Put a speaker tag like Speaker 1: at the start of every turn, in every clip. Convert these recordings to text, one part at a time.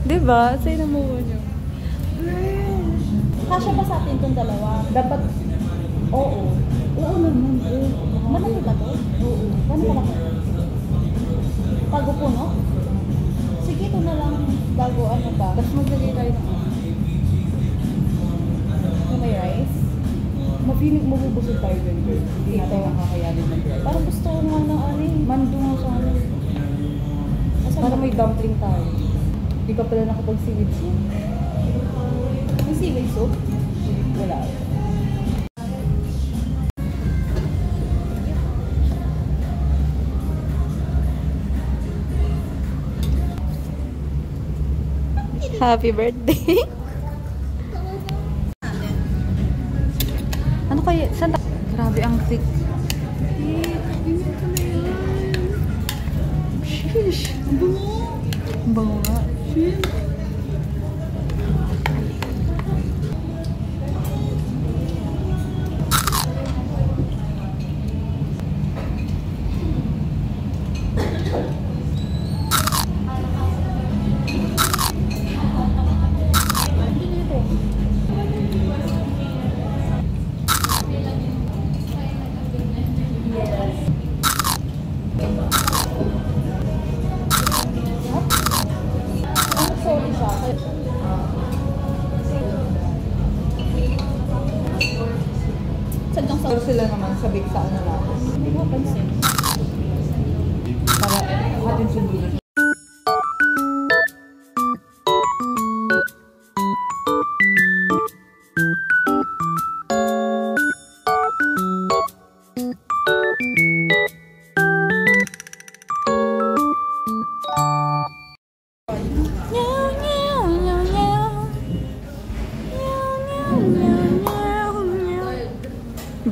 Speaker 1: Diba? Sa'yo na mo nyo.
Speaker 2: Kasya ba sa atin itong dalawa? Dapat, oo. Oo naman. Malaki ba to? Oo. Gano'n malaki? Tago po, no? Sige, ito na lang. Bago ano ba?
Speaker 1: Tapos maglagay tayo ng
Speaker 2: Kung may rice.
Speaker 1: Mapiling mabubusog tayo dyan, girl. Hindi natin nakakayanin mag-rice.
Speaker 2: Parang gusto ko nga ng ano eh.
Speaker 1: Mando nga sa ano. Para may dumpling tayo. Hindi ka pala nakapag-seaweed soup.
Speaker 2: May seaweed soup?
Speaker 1: Wala. Happy birthday! Ano kaya? Saan? Grabe ang thick. Sheesh! Ang bango! Ang bango nga. Sheesh! Pero sila naman sabik sa ano natin.
Speaker 2: Hindi mo pansin.
Speaker 1: Para atin sundulan.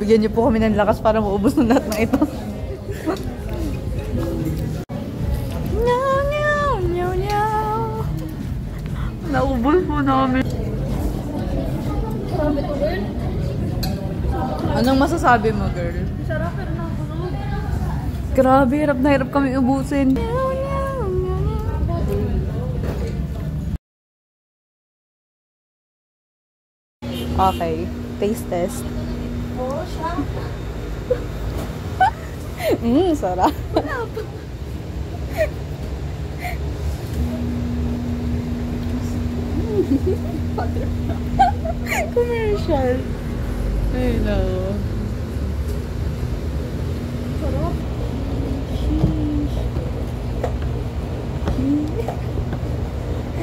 Speaker 1: Bigyan niyo po kami ng lakas para maubos ng lahat ng ito. Naubos po namin.
Speaker 2: Sabi ko, girl.
Speaker 1: Anong masasabi mo, girl?
Speaker 2: Sarap pero nakabulog.
Speaker 1: Grabe, hirap na hirap kami ubusin. Okay, taste test.
Speaker 2: Oo, siya.
Speaker 1: Sarap. Commercial. Ay, no.
Speaker 2: Sarap.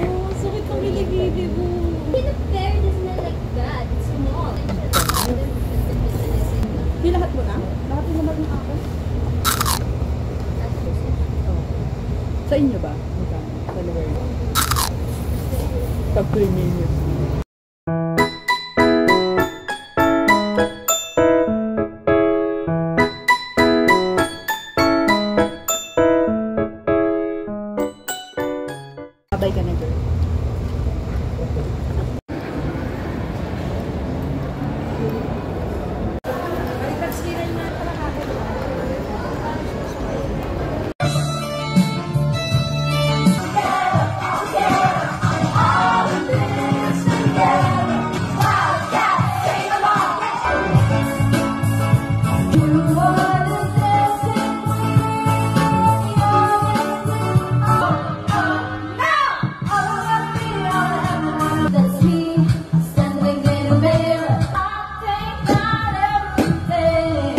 Speaker 2: Oh, sakit ng kiligili mo.
Speaker 3: The pear doesn't look like that. It's small.
Speaker 2: Di lahat mo na? Lahat mo naman ng ako?
Speaker 1: Sa inyo ba? Magkano? Sa lugar niyo? Sa premium. Sabay ka na, girl.
Speaker 3: That's me, standing in the mirror. I think about everything.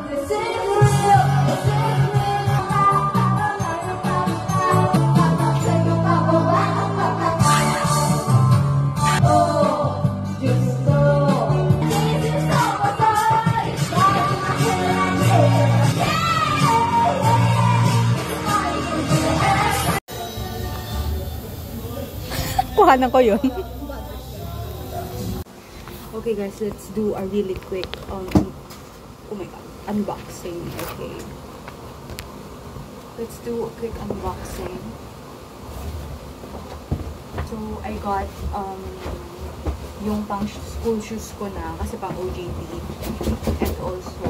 Speaker 3: This ain't real, this ain't oh, just go.
Speaker 1: Kuhanan ko yun. Okay guys, let's do a really quick oh my god, unboxing. Okay. Let's do a quick unboxing. So I got yung pang school shoes ko na kasi pang OJT. And also,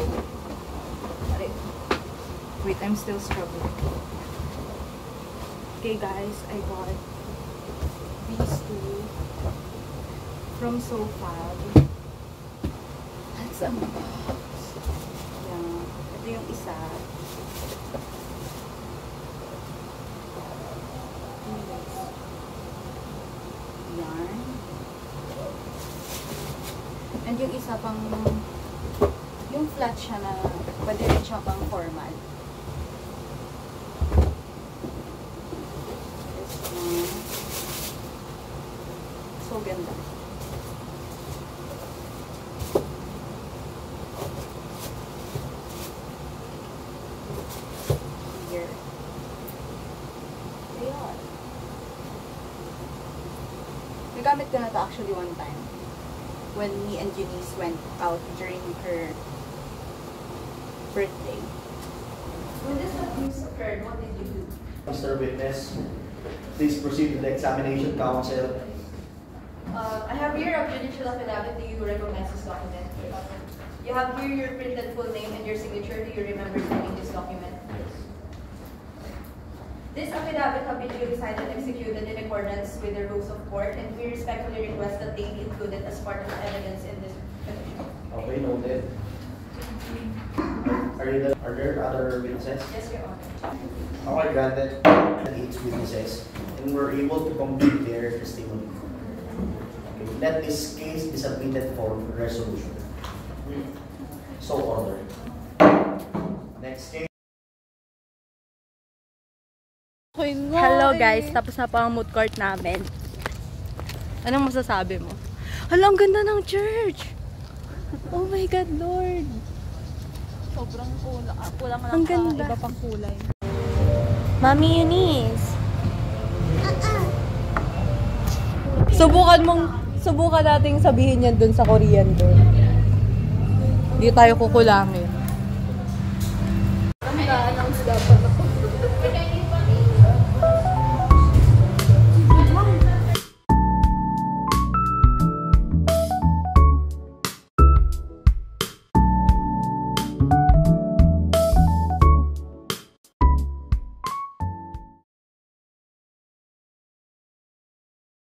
Speaker 1: wait, I'm still struggling. Okay guys, I got these two from Sofab. That's a box. Yan. Ito yung isa. Yan. And yung isa pang, yung flat siya na pwede rin siya pang formal. This one. So ganda. Here. They are. Nagamit ko na to actually one time. When me and Eunice went out during her birthday.
Speaker 4: When this abuse occurred, what did you do?
Speaker 5: Mr. Witness, please proceed to the examination, counsel.
Speaker 4: I have here a judicial affidavit. Do you recognize this document? You have here your printed full name and your signature. Do you remember signing this document? This affidavit have been duly signed and executed in accordance with the rules of court, and we respectfully request that they be included as part of the evidence in this petition.
Speaker 5: Okay, noted. Are there other witnesses?
Speaker 4: Yes, Your Honor.
Speaker 5: Okay, granted. 8 witnesses, and we're able to complete their testimony. Okay, let this case be submitted for resolution. So ordered. Next case.
Speaker 1: Hello guys, tapos na po ang mood court namin. Anong masasabi mo? Hala, ang ganda ng church! Oh my God, Lord!
Speaker 2: Sobrang kulang lang
Speaker 1: Ang
Speaker 2: sa
Speaker 1: ganda.
Speaker 2: iba pang kulay.
Speaker 1: Mami Eunice! Subukan nating sabihin yan dun sa Korean doon. Hindi tayo kukulangin.